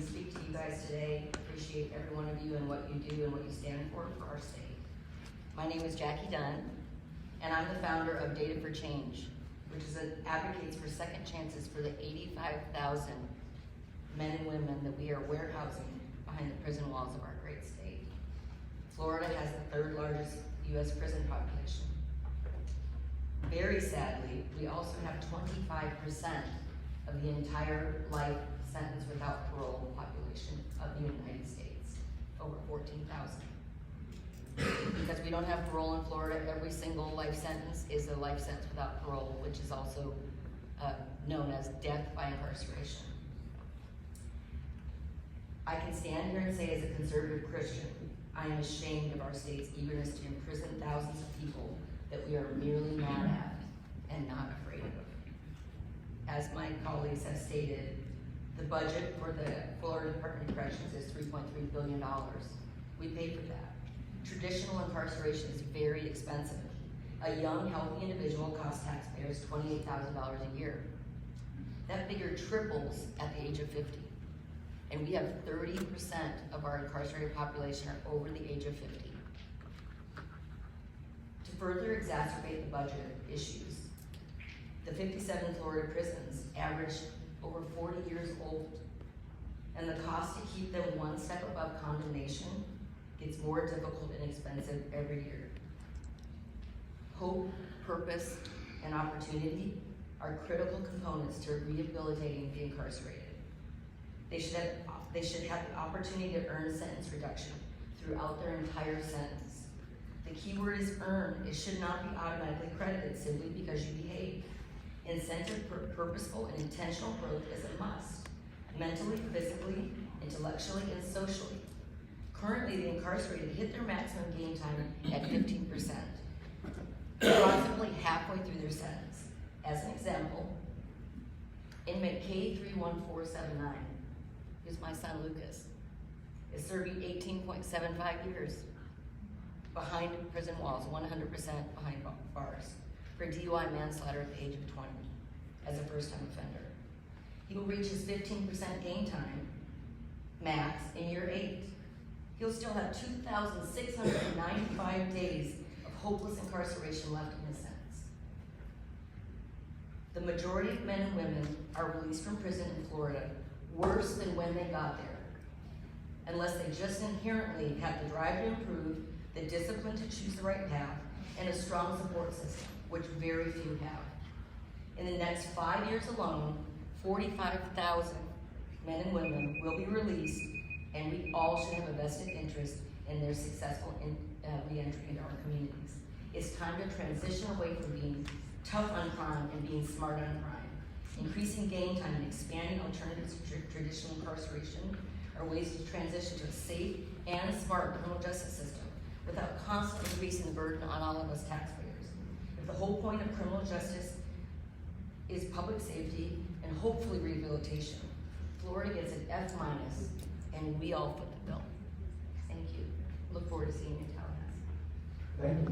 to speak to you guys today. Appreciate every one of you and what you do and what you stand for our state. My name is Jackie Dunn, and I'm the founder of Data for Change, which advocates for second chances for the 85,000 men and women that we are warehousing behind the prison walls of our great state. Florida has the third largest U.S. prison population. Very sadly, we also have 25% of the entire life sentence without parole population of the United States, over 14,000. Because we don't have parole in Florida, every single life sentence is a life sentence without parole, which is also known as death by incarceration. I can stand here and say, as a conservative Christian, I am ashamed of our state's eagerness to imprison thousands of people that we are merely mad at and not afraid of. As my colleagues have stated, the budget for the Florida Department of Corrections is $3.3 billion. We pay for that. Traditional incarceration is very expensive. A young, healthy individual costs taxpayers $28,000 a year. That figure triples at the age of 50. And we have 30% of our incarcerated population are over the age of 50. To further exacerbate the budget issues, the 57 Florida prisons average over 40 years old, and the cost to keep them one step above condemnation gets more difficult and expensive every year. Hope, purpose, and opportunity are critical components to rehabilitating the incarcerated. They should have the opportunity to earn sentence reduction throughout their entire sentence. The key word is earn. It should not be automatically credited simply because you behave. Incentive for purposeful and intentional growth is a must, mentally, physically, intellectually, and socially. Currently, the incarcerated hit their maximum gain time at 15%, approximately halfway through their sentence. As an example, inmate K31479, who's my son Lucas, is serving 18.75 years behind prison walls, 100% behind bars, for DUI manslaughter at the age of 20 as a first-time offender. He will reach his 15% gain time max in year 8. He'll still have 2,695 days of hopeless incarceration left in his sentence. The majority of men and women are released from prison in Florida worse than when they got there, unless they just inherently have the drive to improve, the discipline to choose the right path, and a strong support system, which very few have. In the next 5 years alone, 45,000 men and women will be released, and we all should have a vested interest in their successful re-entry into our communities. It's time to transition away from being tough on crime and being smart on crime. Increasing gain time and expanding alternatives to traditional incarceration are ways to transition to a safe and smart criminal justice system without constantly increasing the burden on all of us taxpayers. If the whole point of criminal justice is public safety and hopefully rehabilitation, Florida gets an F-, and we all foot the bill. Thank you. Look forward to seeing you in Tallahassee. Thank you.